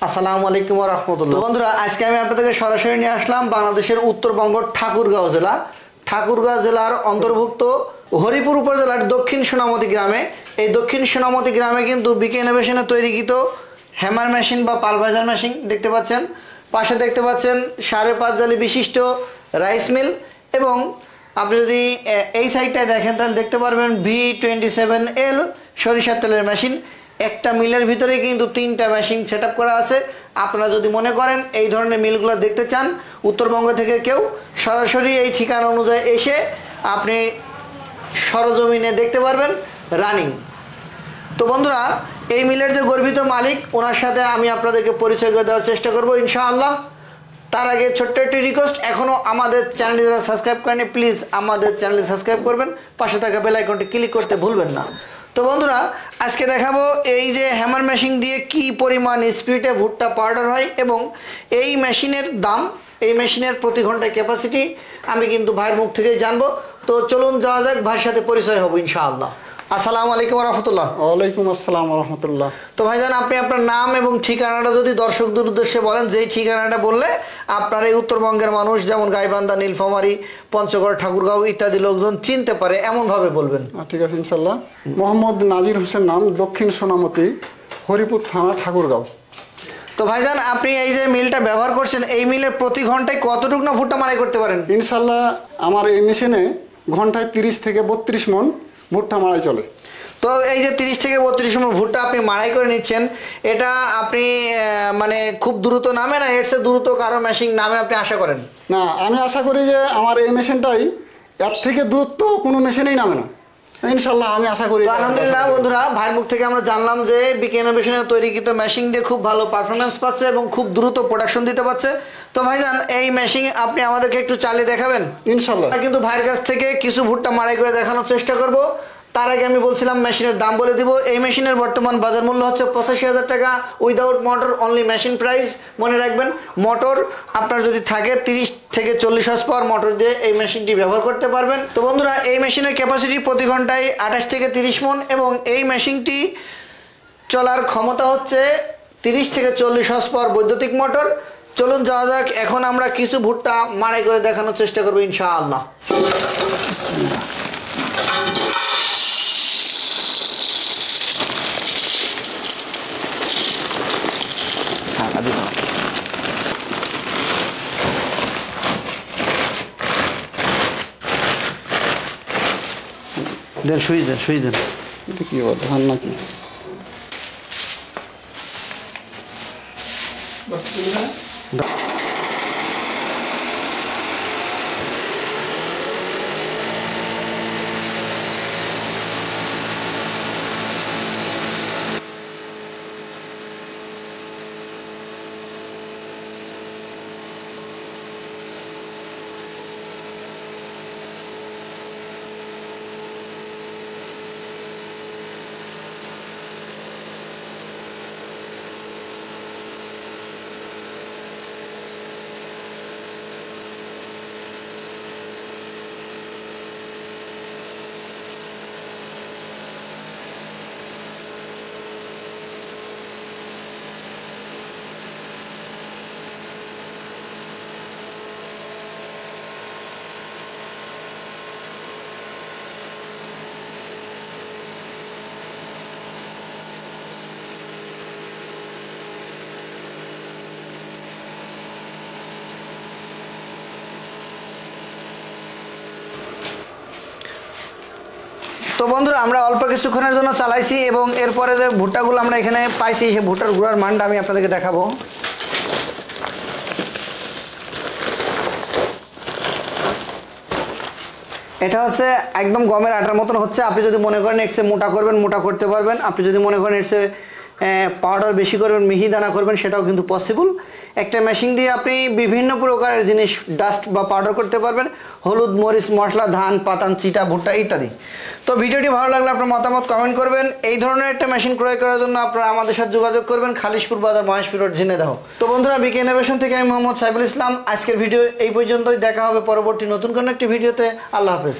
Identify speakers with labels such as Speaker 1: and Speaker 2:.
Speaker 1: আসসালামু আলাইকুম ওয়া রাহমাতুল্লাহ। বন্ধুরা, আজকে আমি আপনাদেরকে সরাসরি নিয়ে আসলাম বাংলাদেশের উত্তরবঙ্গ ঠাকুরগাঁও জেলা। ঠাকুরগাঁও জেলার অন্তর্ভুক্ত হরিপুর উপজেলার দক্ষিণ সোনামতি গ্রামে। এই দক্ষিণ সোনামতি গ্রামে কিন্তু বিকে ইনোভেশনে তৈরিকৃত হ্যামার মেশিন বা পালভাইজার মেশিন দেখতে পাচ্ছেন। পাশে দেখতে পাচ্ছেন 5.5 জালি বিশিষ্ট রাইস মিল, এবং আপনি যদি এই সাইডটায় দেখেন তাহলে দেখতে পারবেন V27L সরিষার তেলের মেশিন। একটা মিলের ভিতরে কিন্তু 3টা মেশিন সেট করা আছে। আপনারা যদি মনে করেন এই ধরনের মিলগুলো দেখতে চান, উত্তরবঙ্গ থেকে কেউ সরাসরি এই ঠিকানা অনুযায়ী এসে আপনি সরজমিনে দেখতে পারবেন রানিং। তো বন্ধুরা, এই মিলের যে গর্বিত মালিক, ওনার সাথে আমি আপনাদেরকে পরিচয় করে দেওয়ার চেষ্টা করব ইনশাআল্লাহ। তার আগে ছোট্ট একটি রিকোয়েস্ট, এখনও আমাদের চ্যানেলটি যারা সাবস্ক্রাইব করেনি প্লিজ আমাদের চ্যানেলটি সাবস্ক্রাইব করবেন, পাশে থাকা বেল আইকনটি ক্লিক করতে ভুলবেন না। তো বন্ধুরা, আজকে দেখাবো এই যে হ্যামার মেশিন দিয়ে কি পরিমাণ স্পিডে ভুট্টা পাউডার হয় এবং এই মেশিনের দাম, এই মেশিনের প্রতি ঘন্টায় ক্যাপাসিটি আমি কিন্তু ভাইয়ের মুখ থেকেই জানবো। তো চলুন যাওয়া যাক, ভাইয়ের সাথে পরিচয় হবো ইনশাআল্লাহ। আসসালামু আলাইকুম ওয়া রাহমাতুল্লাহ।
Speaker 2: ওয়ালাইকুম আসসালাম ওয়া রাহমাতুল্লাহ।
Speaker 1: তো ভাইজান, আপনি আপনার নাম এবং ঠিকানাটা যদি দর্শকদের উদ্দেশ্যে বলেন, যেই ঠিকানাটা বললে আপনার এই উত্তরবঙ্গের মানুষ যেমন গাইবান্ধা, নীলফামারী, পঞ্চগড়, ঠাকুরগাঁও ইত্যাদি লোকজন চিনতে পারে এমনভাবে বলবেন।
Speaker 2: ঠিক আছে ইনশাল্লাহ। মোহাম্মদ নাজির হোসেন নাম, দক্ষিণ সোনামতি, হরিপুর থানা, ঠাকুরগাঁও।
Speaker 1: তো ভাইজান, আপনি এই যে মিলটা ব্যবহার করছেন, এই মিলে প্রতি ঘন্টায় কতটুকু না ভুট্টা মাড়াই করতে পারেন?
Speaker 2: ইনশাল্লাহ আমার এই মেশিনে ঘন্টায় 30 থেকে 32 মণ ভুট্টা মাড়াই চলে।
Speaker 1: তো এই যে 30 থেকে 32 মণ ভুট্টা আপনি মাড়াই করে নিচ্ছেন, এটা আপনি মানে খুব দ্রুত নামে না এর চেয়ে দ্রুত কারো মেশিন নামে আপনি আশা করেন?
Speaker 2: না, আমি আশা করি যে আমার এই মেশিনটাই এর থেকে দ্রুত কোনো মেশিনেই নামে না ইনশাল্লাহ, আমি আশা করি।
Speaker 1: আলহামদুলিল্লাহ বন্ধুরা, ভাইয়ের মুখ থেকে আমরা জানলাম যে বিকে ইনোভেশনের তৈরিকৃত মেশিন দিয়ে খুব ভালো পারফরমেন্স পাচ্ছে এবং খুব দ্রুত প্রোডাকশন দিতে পারছে। তো ভাইজান, এই মেশিন আপনি আমাদেরকে একটু চালিয়ে দেখাবেন
Speaker 2: ইনশাল্লাহ?
Speaker 1: কিন্তু ভাইয়ের কাছ থেকে কিছু ভুট্টা মাড়াই করে দেখানোর চেষ্টা করব। তার আগে আমি বলছিলাম মেশিনের দাম বলে দিব। এই মেশিনের বর্তমান বাজার মূল্য হচ্ছে 85,000 টাকা without motor, only machine price. মনে রাখবেন, মোটর আপনার যদি থাকে 30 থেকে 40 হর্স পাওয়ার মোটর দিয়ে এই মেশিনটি ব্যবহার করতে পারবেন। তো বন্ধুরা, এই মেশিনের ক্যাপাসিটি প্রতি ঘন্টায় 28 থেকে 30 মণ এবং এই মেশিনটি চলার ক্ষমতা হচ্ছে 30 থেকে 40 হর্স পাওয়ার বৈদ্যুতিক মোটর। চলুন যাওয়া যাক, এখন আমরা কিছু ভুট্টা মাড়াই করে দেখানোর চেষ্টা করবো ইনশাআল্লাহ। দেন সুইচ দেন, সুইচ দেন।
Speaker 2: এটা কি বল ধান নাকি?
Speaker 1: তো বন্ধুরা, আমরা অল্প কিছুক্ষণের জন্য চালাইছি এবং এরপরে যে ভুট্টাগুলো আমরা এখানে পাইছি সেই ভুট্টার গুঁড়ার মানটা আমি আপনাদেরকে দেখাবো। এটা হচ্ছে একদম গমের আটার মতন হচ্ছে। আপনি যদি মনে করেন এর চেয়ে মোটা করবেন, মোটা করতে পারবেন। আপনি যদি মনে করেন এর চেয়ে পাউডার বেশি করবেন, মিহি দানা করবেন, সেটাও কিন্তু পসিবল। একটা মেশিন দিয়ে আপনি বিভিন্ন প্রকারের জিনিস ডাস্ট বা পাউডার করতে পারবেন, হলুদ, মরিচ, মশলা, ধান, পাতান, চিটা, ভুট্টা ইত্যাদি। তো ভিডিওটি ভালো লাগলে আপনার মতামত কমেন্ট করবেন। এই ধরনের একটা মেশিন ক্রয় করার জন্য আপনারা আমাদের সাথে যোগাযোগ করবেন, খালিশপুর বাজার, মহেশপুর রোড, ঝিনাইদহ। তো বন্ধুরা, বিকে ইনোভেশন থেকে আমি মোহাম্মদ সাইফুল ইসলাম। আজকের ভিডিও এই পর্যন্তই, দেখা হবে পরবর্তী নতুন কোনো একটি ভিডিওতে। আল্লাহ হাফেজ।